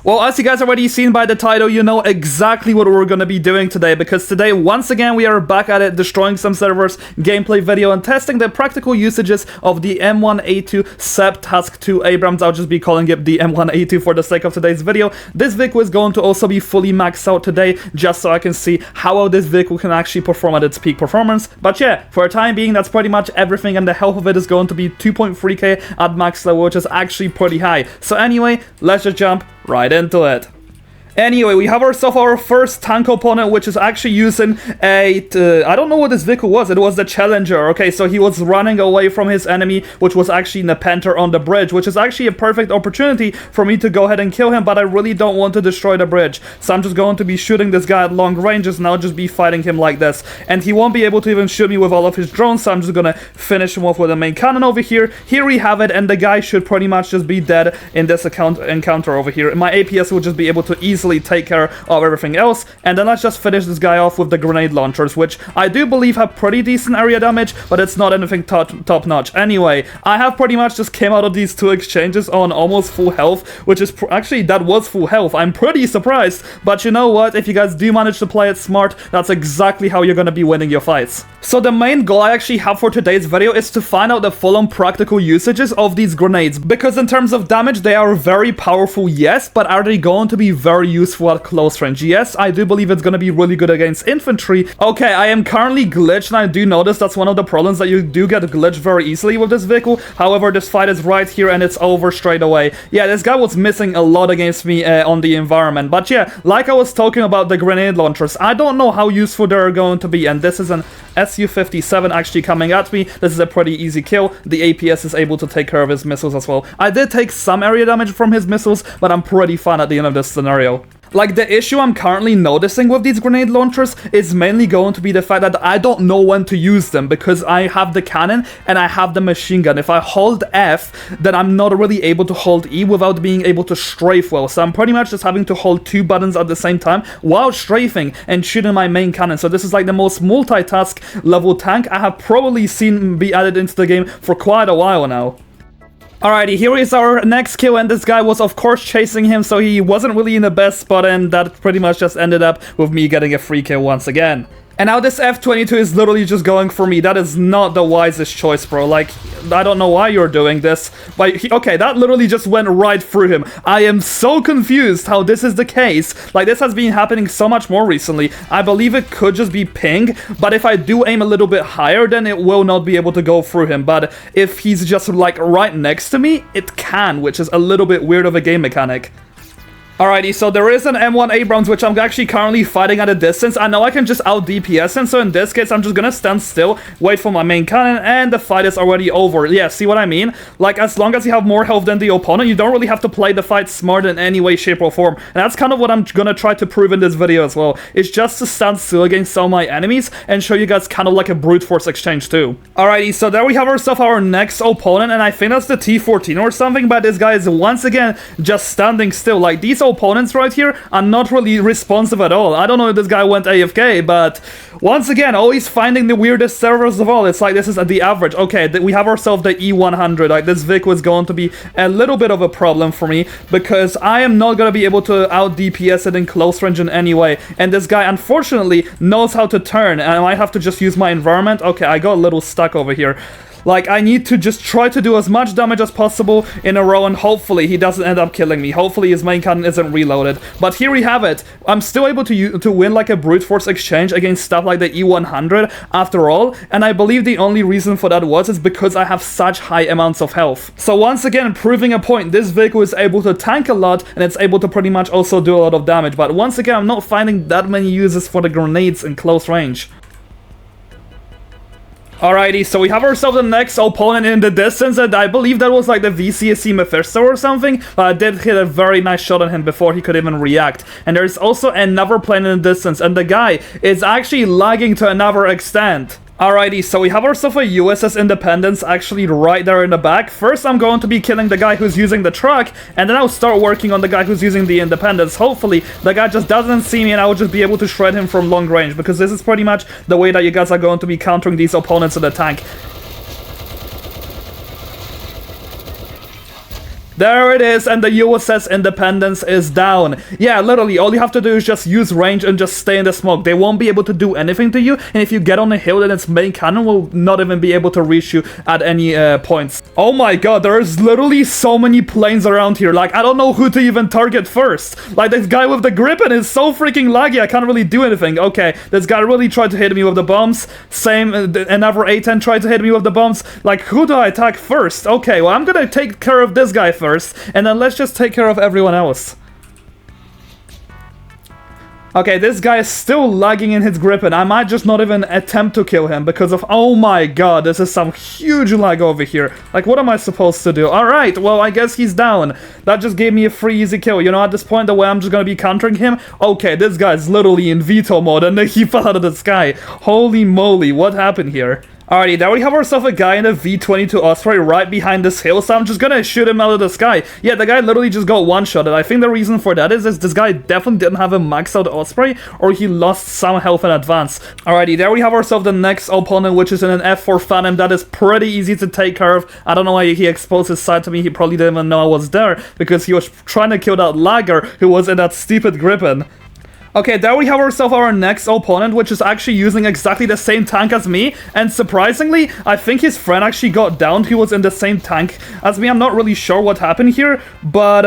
Well, as you guys already seen by the title, you know exactly what we're gonna be doing today, because today, once again, we are back at it, destroying some servers, gameplay video, and testing the practical usages of the M1A2 Task 2 Abrams. I'll just be calling it the M1A2 for the sake of today's video. This vehicle is going to also be fully maxed out today, just so I can see how well this vehicle can actually perform at its peak performance. But yeah, for the time being, that's pretty much everything, and the health of it is going to be 2.3k at max level, which is actually pretty high. So anyway, let's just jump right into it. Anyway, we have ourselves our first tank opponent, which is actually using a... I don't know what this vehicle was. It was the Challenger. Okay, so he was running away from his enemy, which was actually in the Panther on the bridge, which is actually a perfect opportunity for me to go ahead and kill him, but I really don't want to destroy the bridge. So I'm just going to be shooting this guy at long ranges, and I'll just be fighting him like this. And he won't be able to even shoot me with all of his drones, so I'm just gonna finish him off with a main cannon over here. Here we have it, and the guy should pretty much just be dead in this encounter over here. My APS will just be able to easily take care of everything else, and then let's just finish this guy off with the grenade launchers, which I do believe have pretty decent area damage, but it's not anything top notch. Anyway, I have pretty much just came out of these two exchanges on almost full health, which is actually, that was full health. I'm pretty surprised, but you know what, if you guys do manage to play it smart, that's exactly how you're gonna be winning your fights. So the main goal I actually have for today's video is to find out the full-on practical usages of these grenades, because in terms of damage, they are very powerful, yes, but are they going to be very useful at close range? Yes, I do believe it's going to be really good against infantry. Okay, I am currently glitched, and I do notice that's one of the problems, that you do get glitched very easily with this vehicle. However, this fight is right here, and it's over straight away. Yeah, this guy was missing a lot against me on the environment. But yeah, like I was talking about the grenade launchers, I don't know how useful they're going to be, and this is an SU-57 actually coming at me. This is a pretty easy kill. The APS is able to take care of his missiles as well. I did take some area damage from his missiles, but I'm pretty fine at the end of this scenario. Like, the issue I'm currently noticing with these grenade launchers is mainly going to be the fact that I don't know when to use them, because I have the cannon and I have the machine gun. If I hold F, then I'm not really able to hold E without being able to strafe well. So I'm pretty much just having to hold two buttons at the same time while strafing and shooting my main cannon. So this is like the most multitask level tank I have probably seen be added into the game for quite a while now. Alrighty, here is our next kill, and this guy was of course chasing him, so he wasn't really in the best spot, and that pretty much just ended up with me getting a free kill once again. And now this F-22 is literally just going for me. That is not the wisest choice, bro. Like, I don't know why you're doing this. But, okay, that literally just went right through him. I am so confused how this is the case. Like, this has been happening so much more recently. I believe it could just be ping, but if I do aim a little bit higher, then it will not be able to go through him. But if he's just, like, right next to me, it can, which is a little bit weird of a game mechanic. Alrighty, so there is an M1 Abrams, which I'm actually currently fighting at a distance. I know I can just out DPS him, so in this case, I'm just gonna stand still, wait for my main cannon, and the fight is already over. Yeah, see what I mean? Like, as long as you have more health than the opponent, you don't really have to play the fight smart in any way, shape, or form. And that's kind of what I'm gonna try to prove in this video as well. It's just to stand still against all my enemies, and show you guys kind of like a brute force exchange too. Alrighty, so there we have ourselves our next opponent, and I think that's the T-14 or something, but this guy is once again just standing still. Like, these opponents right here are not really responsive at all. I don't know if this guy went AFK, but once again, always finding the weirdest servers of all. It's like, this is at the average. Okay, we have ourselves the E100. Like, this vehicle is going to be a little bit of a problem for me, because I am not going to be able to out DPS it in close range in any way. And this guy, unfortunately, knows how to turn, and I might have to just use my environment. Okay, I got a little stuck over here. Like, I need to just try to do as much damage as possible in a row, and hopefully he doesn't end up killing me. Hopefully his main cannon isn't reloaded. But here we have it. I'm still able to win like a brute force exchange against stuff like the E100 after all, and I believe the only reason for that is because I have such high amounts of health. So once again, proving a point, this vehicle is able to tank a lot, and it's able to pretty much also do a lot of damage. But once again, I'm not finding that many uses for the grenades in close range. Alrighty, so we have ourselves the next opponent in the distance, and I believe that was like the VCSC Mephisto or something. I did hit a very nice shot on him before he could even react. And there's also another plane in the distance, and the guy is actually lagging to another extent. Alrighty, so we have ourselves a USS Independence actually right there in the back. First, I'm going to be killing the guy who's using the truck, and then I'll start working on the guy who's using the Independence. Hopefully, the guy just doesn't see me, and I will just be able to shred him from long range, because this is pretty much the way that you guys are going to be countering these opponents in the tank. There it is, and the USS Independence is down. Yeah, literally, all you have to do is just use range and just stay in the smoke. They won't be able to do anything to you, and if you get on a hill, then its main cannon will not even be able to reach you at any points. Oh my god, there's literally so many planes around here. Like, I don't know who to even target first. Like, this guy with the Gripen is so freaking laggy, I can't really do anything. Okay, this guy really tried to hit me with the bombs. Same, another A-10 tried to hit me with the bombs. Like, who do I attack first? Okay, well, I'm gonna take care of this guy first, and then let's just take care of everyone else. Okay, this guy is still lagging in his grip, and I might just not even attempt to kill him because of... Oh my god, this is some huge lag over here. Like, what am I supposed to do? Alright, well, I guess he's down. That just gave me a free easy kill. You know, at this point, the way I'm just gonna be countering him... Okay, this guy's literally in veto mode, and then he fell out of the sky. Holy moly, what happened here? Alrighty, there we have ourselves a guy in a V-22 Osprey right behind this hill, so I'm just gonna shoot him out of the sky. Yeah, the guy literally just got one-shotted. I think the reason for that is this guy definitely didn't have a maxed out Osprey, or he lost some health in advance. Alrighty, there we have ourselves the next opponent, which is in an F4 Phantom. That is pretty easy to take care of. I don't know why he exposed his side to me. He probably didn't even know I was there, because he was trying to kill that lagger who was in that stupid Gripen. Okay, there we have ourselves our next opponent, which is actually using exactly the same tank as me, and surprisingly, I think his friend actually got downed. He was in the same tank as me. I'm not really sure what happened here, but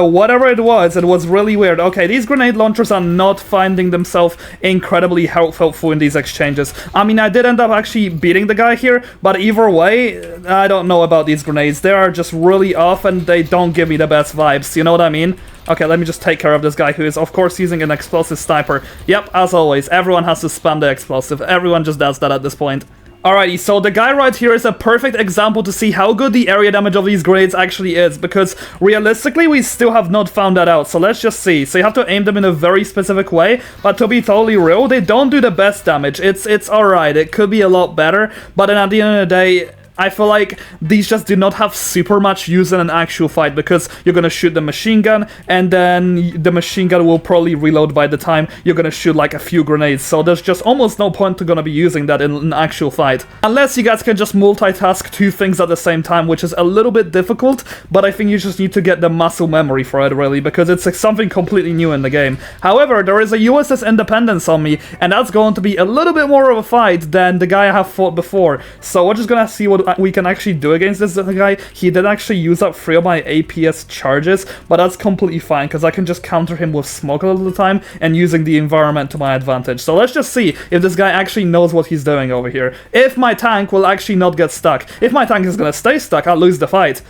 whatever it was really weird. Okay, these grenade launchers are not finding themselves incredibly helpful in these exchanges. I mean, I did end up actually beating the guy here, but either way, I don't know about these grenades. They are just really off, and they don't give me the best vibes, you know what I mean? Okay, let me just take care of this guy who is, of course, using an explosive sniper. Yep, as always, everyone has to spam the explosive. Everyone just does that at this point. Alrighty, so the guy right here is a perfect example to see how good the area damage of these grenades actually is, because realistically, we still have not found that out, so let's just see. So you have to aim them in a very specific way, but to be totally real, they don't do the best damage. It's alright, it could be a lot better, but then at the end of the day, I feel like these just do not have super much use in an actual fight, because you're gonna shoot the machine gun, and then the machine gun will probably reload by the time you're gonna shoot like a few grenades, so there's just almost no point to gonna be using that in an actual fight. Unless you guys can just multitask two things at the same time, which is a little bit difficult, but I think you just need to get the muscle memory for it, really, because it's like something completely new in the game. However, there is a USS Independence on me, and that's going to be a little bit more of a fight than the guy I have fought before, so we're just gonna see what we can actually do against this guy. He did actually use up 3 of my APS charges, but that's completely fine because I can just counter him with smoke a lot of the time and using the environment to my advantage. So let's just see if this guy actually knows what he's doing over here. If my tank will actually not get stuck. If my tank is gonna stay stuck, I'll lose the fight.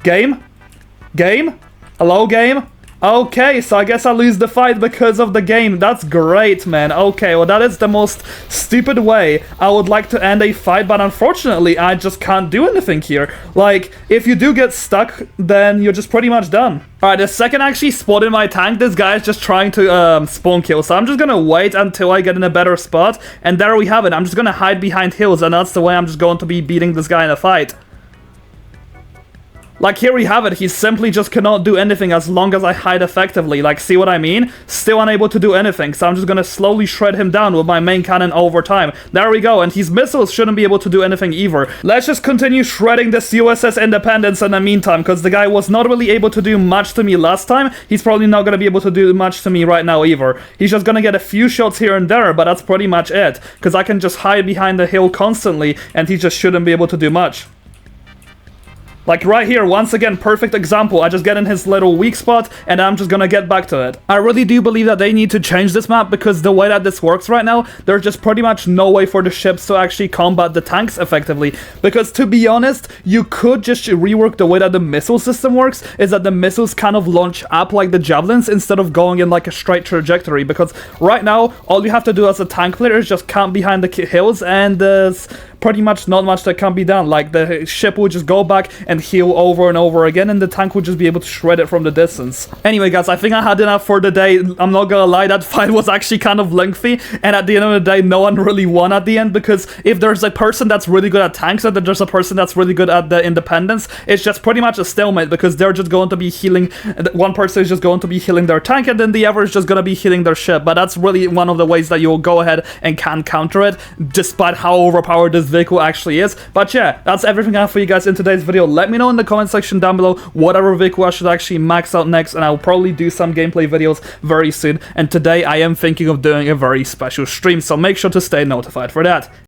Game? Game? Hello, game? Okay, so I guess I lose the fight because of the game. That's great, man. Okay, well, that is the most stupid way I would like to end a fight, but unfortunately, I just can't do anything here. Like, if you do get stuck, then you're just pretty much done. Alright, the second I actually spotted my tank, this guy is just trying to spawn kill, so I'm just gonna wait until I get in a better spot, and there we have it. I'm just gonna hide behind hills, and that's the way I'm just going to be beating this guy in a fight. Like, here we have it, he simply just cannot do anything as long as I hide effectively. Like, see what I mean? Still unable to do anything, so I'm just gonna slowly shred him down with my main cannon over time. There we go, and his missiles shouldn't be able to do anything either. Let's just continue shredding this USS Independence in the meantime, because the guy was not really able to do much to me last time. He's probably not gonna be able to do much to me right now either. He's just gonna get a few shots here and there, but that's pretty much it, because I can just hide behind the hill constantly, and he just shouldn't be able to do much. Like right here, once again, perfect example. I just get in his little weak spot, and I'm just gonna get back to it. I really do believe that they need to change this map, because the way that this works right now, there's just pretty much no way for the ships to actually combat the tanks effectively. Because to be honest, you could just rework the way that the missile system works, is that the missiles kind of launch up like the javelins instead of going in like a straight trajectory. Because right now, all you have to do as a tank player is just camp behind the hills, and there's pretty much not much that can be done. Like, the ship will just go back and heal over and over again, and the tank will just be able to shred it from the distance. Anyway, guys, I think I had enough for the day. I'm not gonna lie, that fight was actually kind of lengthy, and at the end of the day, no one really won at the end, because if there's a person that's really good at tanks, and then there's a person that's really good at the Independence, it's just pretty much a stalemate, because they're just going to be healing, one person is just going to be healing their tank, and then the other is just gonna be healing their ship. But that's really one of the ways that you'll go ahead and can counter it, despite how overpowered this vehicle actually is. But yeah, that's everything I have for you guys in today's video. let me know in the comment section down below whatever vehicle I should actually max out next, and I'll probably do some gameplay videos very soon. And today I am thinking of doing a very special stream, so make sure to stay notified for that.